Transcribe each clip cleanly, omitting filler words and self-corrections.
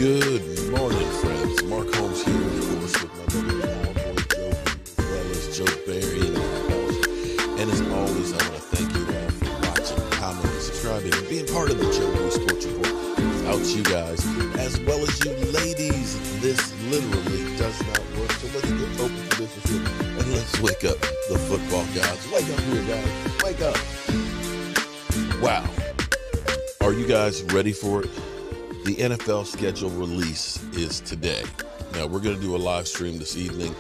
Good morning, friends. Mark Holmes here, of course, with my buddy Cowboy Joe, as well as Joe Barry in the house. And as always, I want to thank you all for watching, commenting, subscribing, and being part of the Joe Blue Sports Report. Without you guys, as well as you ladies, this literally does not work. So let's get open for this shit, and let's wake up the football gods. Wake up here, guys. Wake up. Wow. Are you guys ready for it? The NFL schedule release is today. Now, we're going to do a live stream this evening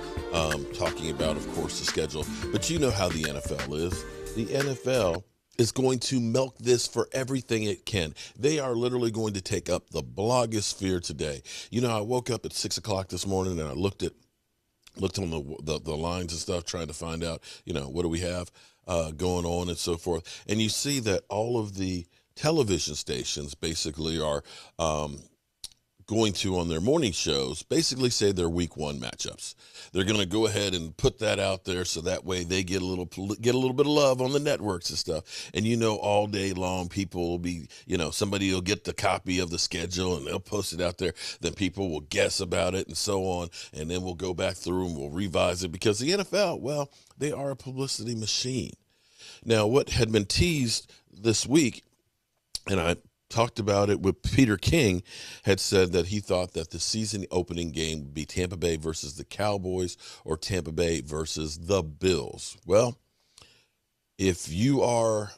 talking about, of course, the schedule. But you know how the NFL is. The NFL is going to milk this for everything it can. They are literally going to take up the blogosphere today. You know, I woke up at 6 o'clock this morning and I looked on the lines and stuff, trying to find out, you know, what do we have going on and so forth. And you see that all of the television stations basically are going to, on their morning shows, basically say their week one matchups. They're going to go ahead and put that out there so that way they get a little bit of love on the networks and stuff. And you know, all day long people will be, you know, somebody will get the copy of the schedule and they'll post it out there. Then people will guess about it and so on. And then we'll go back through and we'll revise it, because the NFL, well, they are a publicity machine. Now, what had been teased this week, and I talked about it with Peter King, had said that he thought that the season opening game would be Tampa Bay versus the Cowboys or Tampa Bay versus the Bills. Well, if you are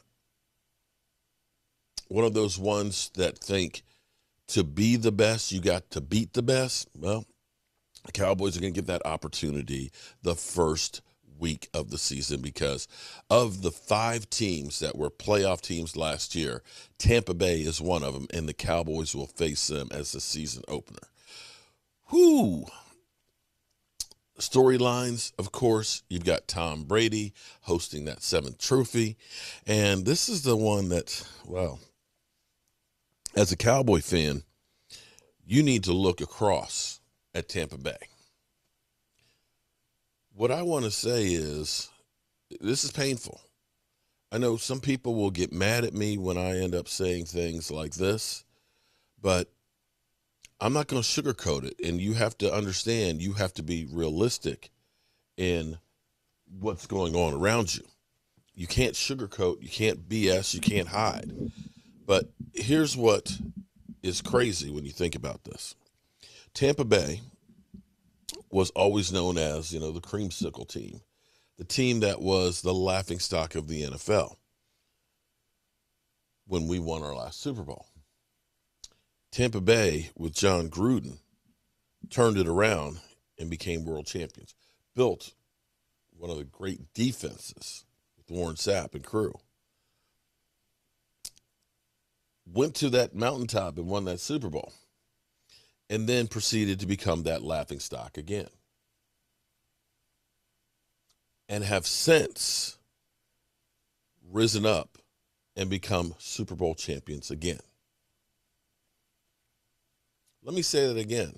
one of those ones that think to be the best, you got to beat the best, well, the Cowboys are going to get that opportunity the first week of the season, because of the 5 teams that were playoff teams last year, Tampa Bay is one of them, and the Cowboys will face them as the season opener. Whoo! Storylines, of course, you've got Tom Brady hosting that 7th trophy, and this is the one that, well, as a Cowboy fan, you need to look across at Tampa Bay. What I want to say is, this is painful. I know some people will get mad at me when I end up saying things like this, but I'm not going to sugarcoat it. And you have to understand, you have to be realistic in what's going on around you. You can't sugarcoat, you can't BS, you can't hide. But here's what is crazy when you think about this. Tampa Bay was always known as, you know, the creamsicle team, the team that was the laughingstock of the NFL when we won our last Super Bowl. Tampa Bay, with John Gruden, turned it around and became world champions, built one of the great defenses with Warren Sapp and crew, went to that mountaintop and won that Super Bowl, and then proceeded to become that laughingstock again, and have since risen up and become Super Bowl champions again. Let me say that again.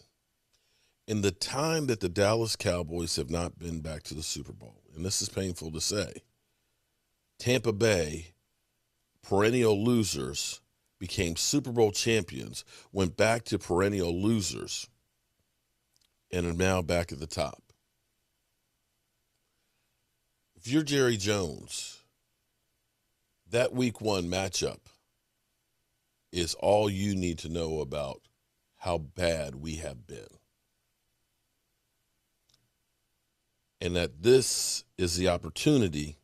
In the time that the Dallas Cowboys have not been back to the Super Bowl, and this is painful to say, Tampa Bay, perennial losers, became Super Bowl champions, went back to perennial losers, and are now back at the top. If you're Jerry Jones, that week one matchup is all you need to know about how bad we have been. And that this is the opportunity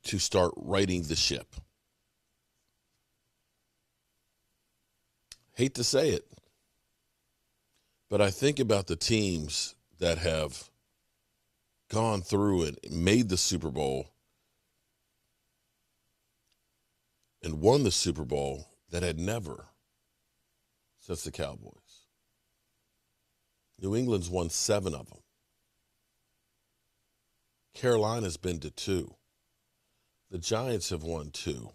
to start righting the ship. Hate to say it, but I think about the teams that have gone through and made the Super Bowl and won the Super Bowl that had never, since the Cowboys. New England's won 7 of them. Carolina's been to 2. The Giants have won 2.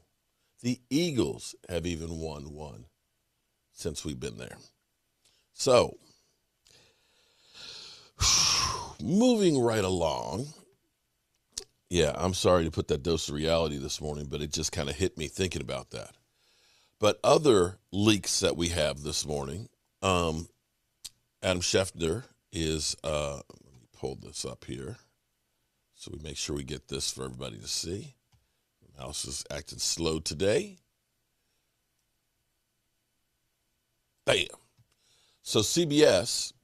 The Eagles have even won 1 since we've been there. So, moving right along. Yeah, I'm sorry to put that dose of reality this morning, but it just kind of hit me thinking about that. But other leaks that we have this morning, Adam Schefter is, let me pull this up here so we make sure we get this for everybody to see. The mouse is acting slow today. Bam. So CBS,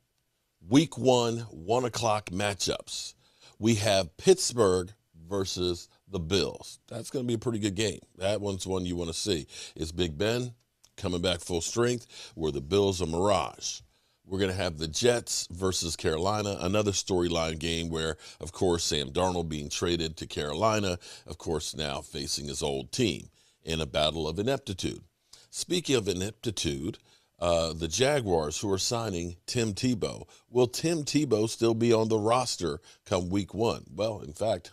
week 1 o'clock matchups. We have Pittsburgh versus the Bills. That's going to be a pretty good game. That one's one you want to see. It's Big Ben coming back full strength, where the Bills are mirage. We're going to have the Jets versus Carolina, another storyline game where, of course, Sam Darnold being traded to Carolina, of course, now facing his old team in a battle of ineptitude. Speaking of ineptitude, the Jaguars, who are signing Tim Tebow. Will Tim Tebow still be on the roster come week 1? Well, in fact,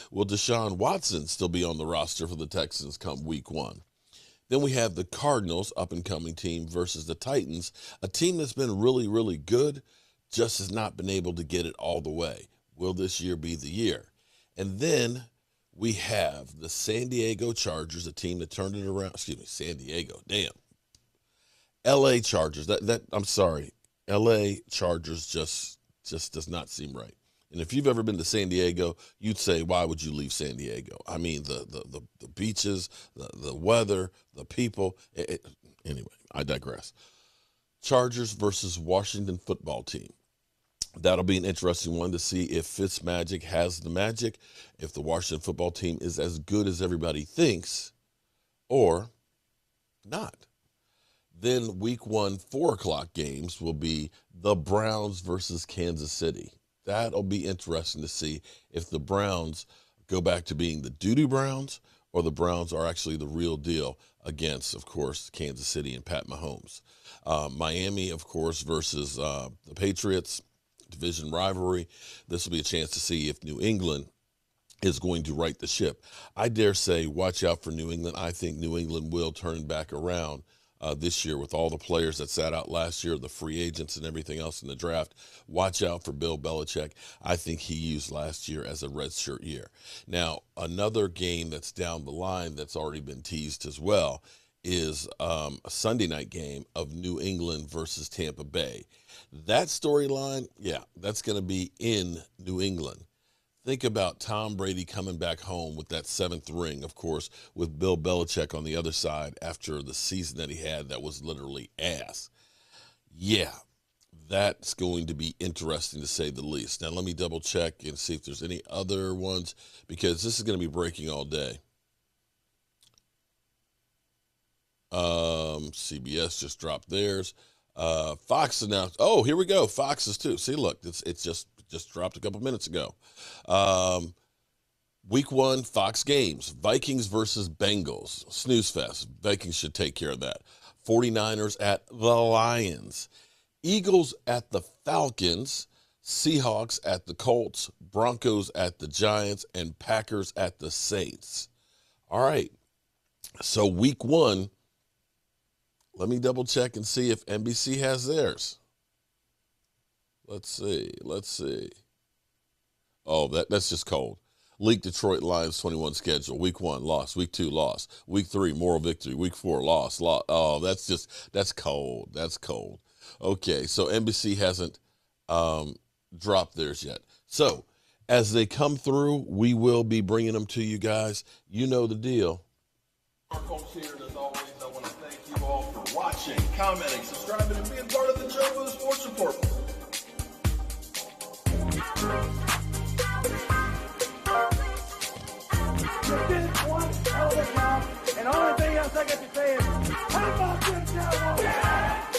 will Deshaun Watson still be on the roster for the Texans come week 1? Then we have the Cardinals, up-and-coming team, versus the Titans, a team that's been really, really good, just has not been able to get it all the way. Will this year be the year? And then we have the San Diego Chargers, a team that turned it around. San Diego, damn. LA Chargers, I'm sorry. LA Chargers just does not seem right. And if you've ever been to San Diego, you'd say, why would you leave San Diego? I mean, the beaches, the weather, the people. Anyway, I digress. Chargers versus Washington football team. That'll be an interesting one to see if Fitzmagic has the magic, if the Washington football team is as good as everybody thinks, or not. Then week 1, 4 o'clock games will be the Browns versus Kansas City. That'll be interesting to see if the Browns go back to being the doo-doo Browns or the Browns are actually the real deal against, of course, Kansas City and Pat Mahomes. Miami, of course, versus the Patriots, division rivalry. This will be a chance to see if New England is going to right the ship. I dare say, watch out for New England. I think New England will turn back around this year with all the players that sat out last year, the free agents and everything else in the draft. Watch out for Bill Belichick. I think he used last year as a redshirt year. Now, another game that's down the line that's already been teased as well is a Sunday night game of New England versus Tampa Bay. That storyline, yeah, that's going to be in New England. Think about Tom Brady coming back home with that 7th ring, of course, with Bill Belichick on the other side after the season that he had that was literally ass. Yeah, that's going to be interesting to say the least. Now, let me double check and see if there's any other ones, because this is going to be breaking all day. CBS just dropped theirs. Fox announced, oh, here we go. Fox's too. See, look, it's just dropped a couple minutes ago. Week 1, Fox games. Vikings versus Bengals. Snooze fest. Vikings should take care of that. 49ers at the Lions. Eagles at the Falcons. Seahawks at the Colts. Broncos at the Giants. And Packers at the Saints. All right. So week 1, let me double check and see if NBC has theirs. Let's see. Oh, that's just cold. Leaked Detroit Lions 21 schedule. Week 1, loss. Week 2, loss. Week 3, moral victory. Week 4, loss. Oh, that's cold. That's cold. Okay, so NBC hasn't dropped theirs yet. So as they come through, we will be bringing them to you guys. You know the deal. Folks here, and as always, I want to thank you all for watching, commenting, subscribing, and being part of the Joe for the Sports Report. You did one hell of a job, and the only thing else I got to say is, how about them Cowboys? Yeah!